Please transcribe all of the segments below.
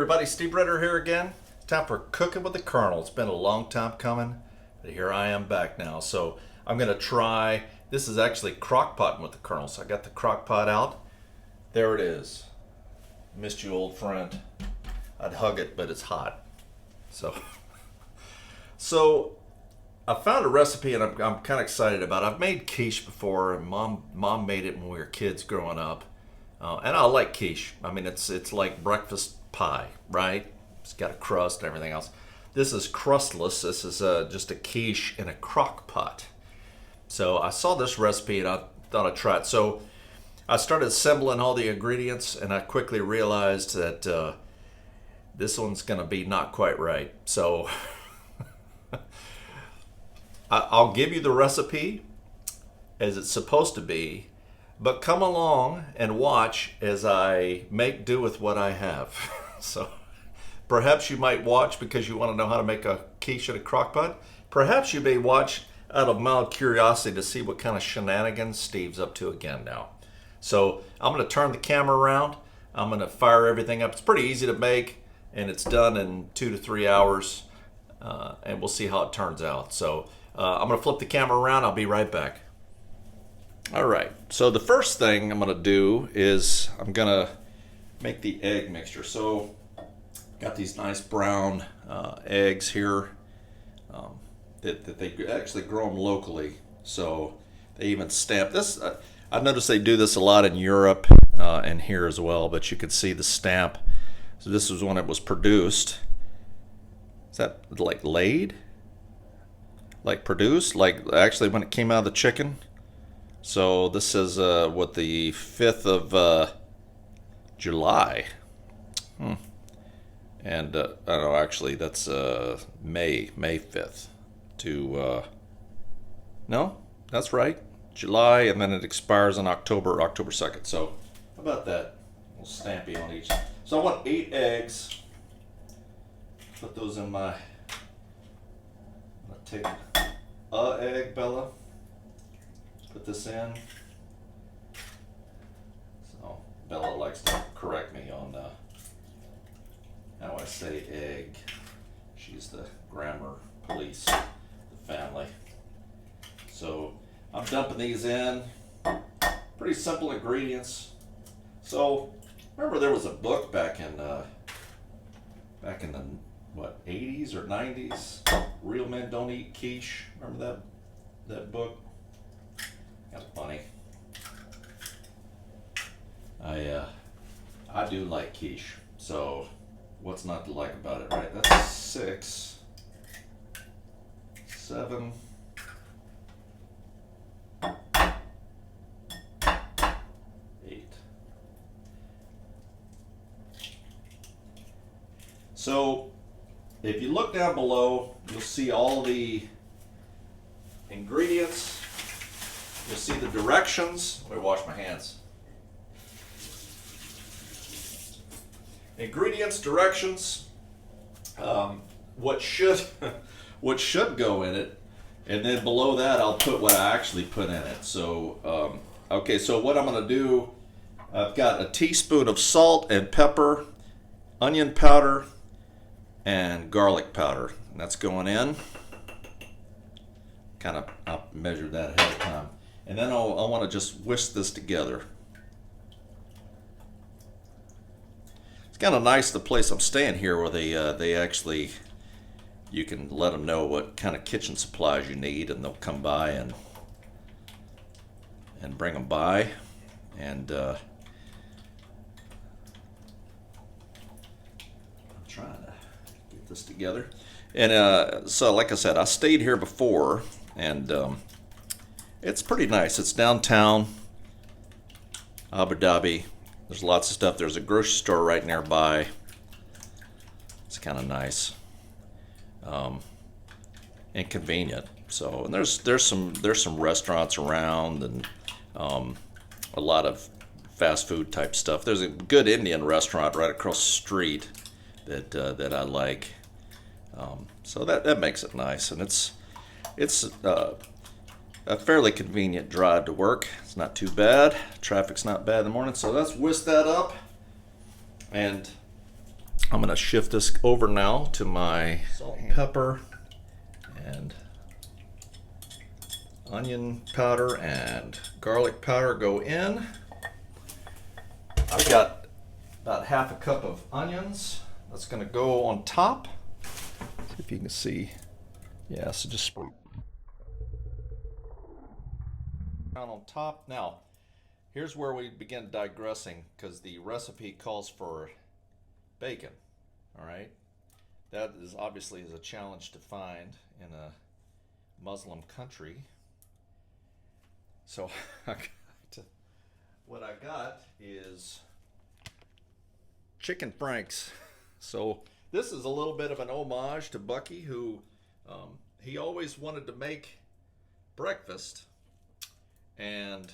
everybody, Steve Ritter here again. Time for Cooking with the Colonel. It's been a long time coming, but here I am back now. So I'm going to try, this is actually Crockpot with the Colonel. So I got the Crockpot out. There it is. Missed you, old friend. I'd hug it, but it's hot. So I found a recipe and I'm kind of excited about it. I've made quiche before, and mom made it when we were kids growing up. And I like quiche. I mean, it's like breakfast pie, right? It's got a crust and everything else. This is crustless. This is just a quiche in a crock pot. So I saw this recipe and I thought I'd try it. So I started assembling all the ingredients and I quickly realized that this one's going to be not quite right. So I'll give you the recipe as it's supposed to be, but come along and watch as I make do with what I have. So perhaps you might watch because you want to know how to make a quiche in a crock pot. Perhaps you may watch out of mild curiosity to see what kind of shenanigans Steve's up to again now. So I'm going to turn the camera around. I'm going to fire everything up. It's pretty easy to make, and it's done in 2 to 3 hours, and we'll see how it turns out. So I'm going to flip the camera around. I'll be right back. All right, so the first thing I'm going to do is I'm going to make the egg mixture. So got these nice brown eggs here that they actually grow them locally. So they even stamp this. I noticed they do this a lot in Europe and here as well, but you can see the stamp. So this was when it was produced. Is that like laid? Like produced? Like actually when it came out of the chicken? So this is the 5th of July. And I don't know, actually that's May 5th to no, that's right, July, and then it expires on October 2nd. So how about that? A little stampy on each. So I want 8 eggs. Put those in my. I'm gonna take a egg, Bella. Put this in. So Bella likes to correct me on how I say egg. She's the grammar police of the family. So I'm dumping these in. Pretty simple ingredients. So remember there was a book back in the what, 80s or 90s? Real Men Don't Eat Quiche. Remember that book? That's funny. I do like quiche, so what's not to like about it, right? That's 6, 7, 8. So if you look down below, you'll see all the ingredients. You'll see the directions. Let me wash my hands. Ingredients, directions, what should go in it, and then below that I'll put what I actually put in it. So okay, so what I'm going to do, I've got a teaspoon of salt and pepper, onion powder, and garlic powder. And that's going in. I'll measure that ahead of time. And then I want to just whisk this together. It's kind of nice, the place I'm staying here, where they actually, you can let them know what kind of kitchen supplies you need, and they'll come by and bring them by. And I'm trying to get this together. And so, like I said, I stayed here before, and it's pretty nice. It's downtown Abu Dhabi. There's lots of stuff. There's a grocery store right nearby. It's kind of nice, and convenient. So, and there's some restaurants around, and a lot of fast food type stuff. There's a good Indian restaurant right across the street that I like. So that makes it nice, and it's a fairly convenient drive to work. It's not too bad. Traffic's not bad in the morning. So let's whisk that up. And I'm going to shift this over now to my salt and pepper and onion powder and garlic powder go in. I've got about half a cup of onions. That's going to go on top. See if you can see. Yeah, so just spread on top. Now, here's where we begin digressing, because the recipe calls for bacon. All right, that is obviously a challenge to find in a Muslim country. So what I got is chicken franks. So this is a little bit of an homage to Bucky, who he always wanted to make breakfast, and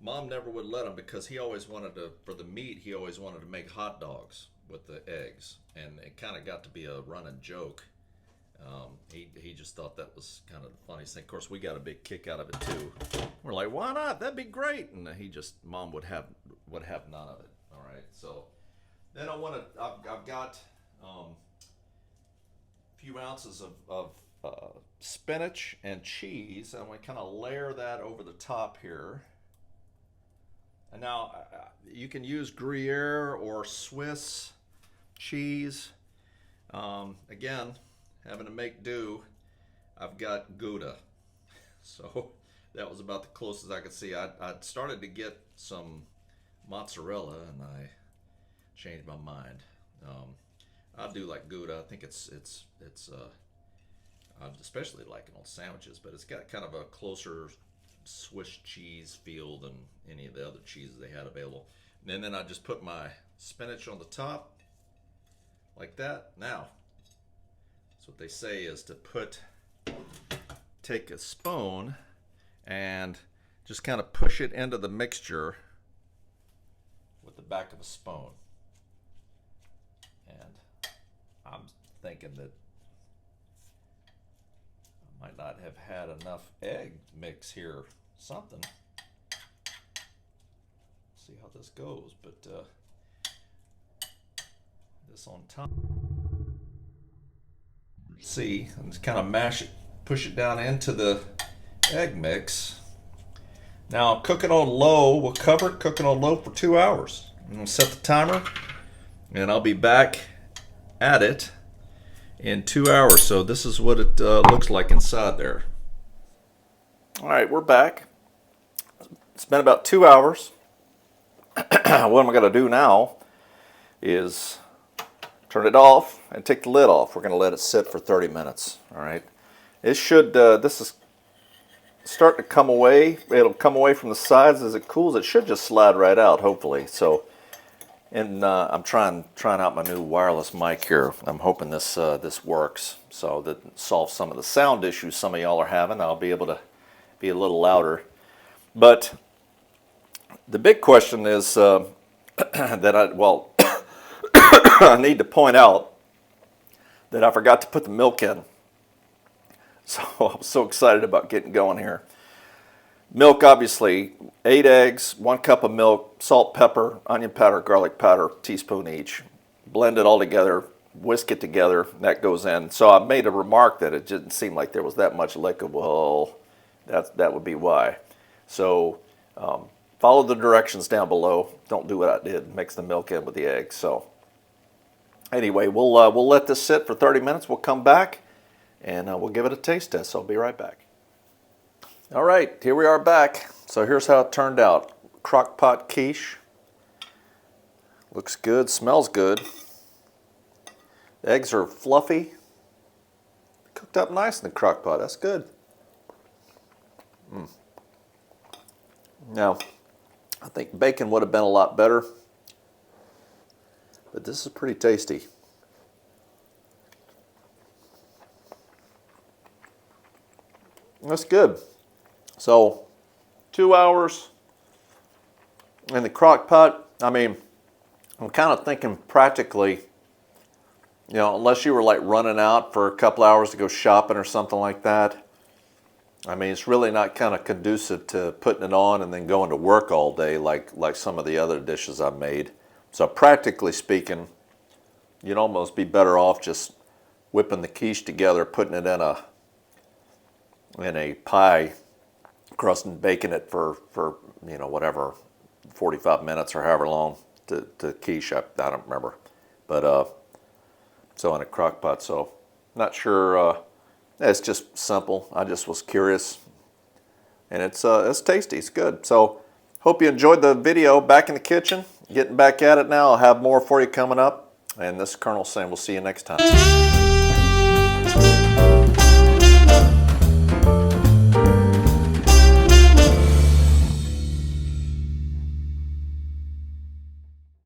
Mom never would let him, because he always wanted to, for the meat, he always wanted to make hot dogs with the eggs, and it kind of got to be a running joke. He just thought that was kind of the funniest thing. Of course, we got a big kick out of it too. We're like, why not? That'd be great. And Mom would have none of it. All right. So then I've got a few ounces of spinach and cheese, and we kind of layer that over the top here. And now you can use gruyere or Swiss cheese. Again, having to make do, I've got gouda. So that was about the closest I could see. I started to get some mozzarella, and I changed my mind. I do like gouda. I think it's I especially like it on sandwiches, but it's got kind of a closer Swiss cheese feel than any of the other cheeses they had available. And then I just put my spinach on the top like that. Now, that's what they say is to take a spoon and just kind of push it into the mixture with the back of a spoon. And I'm thinking that I might not have had enough egg mix here. Something. See how this goes, but this on top. See, and just kind of mash it, push it down into the egg mix. Now cook it on low. We'll cover it, cook it on low for 2 hours. I'm gonna set the timer, and I'll be back at it in 2 hours. So this is what it looks like inside there. All right, we're back. It's been about 2 hours. What I'm going to do now is turn it off and take the lid off. We're going to let it sit for 30 minutes. All right. It should. This is starting to come away. It'll come away from the sides as it cools. It should just slide right out, hopefully. So, and I'm trying out my new wireless mic here. I'm hoping this works, so that solves some of the sound issues some of y'all are having. I'll be able to be a little louder. But the big question is that I need to point out that I forgot to put the milk in. So I'm so excited about getting going here. Milk, obviously, 8 eggs, 1 cup of milk, salt, pepper, onion powder, garlic powder, teaspoon each. Blend it all together, whisk it together, and that goes in. So I made a remark that it didn't seem like there was that much liquid. Well, that would be why. So follow the directions down below. Don't do what I did. Mix the milk in with the eggs. So anyway, we'll let this sit for 30 minutes. We'll come back and we'll give it a taste test. So I'll be right back. All right, here we are back. So here's how it turned out. Crockpot quiche. Looks good, smells good. The eggs are fluffy. Cooked up nice in the crock pot. That's good. Now, I think bacon would have been a lot better, but this is pretty tasty. That's good. So, 2 hours in the crock pot. I mean, I'm kind of thinking practically, you know, unless you were like running out for a couple hours to go shopping or something like that. I mean, it's really not kind of conducive to putting it on and then going to work all day like some of the other dishes I've made. So practically speaking, you'd almost be better off just whipping the quiche together, putting it in a pie crust and baking it for you know, whatever, 45 minutes or however long to quiche. I don't remember, but so in a crock pot. So not sure. It's just simple. I just was curious, and it's tasty. It's good. So hope you enjoyed the video. Back in the kitchen, getting back at it now. I'll have more for you coming up. And this is Colonel saying we'll see you next time.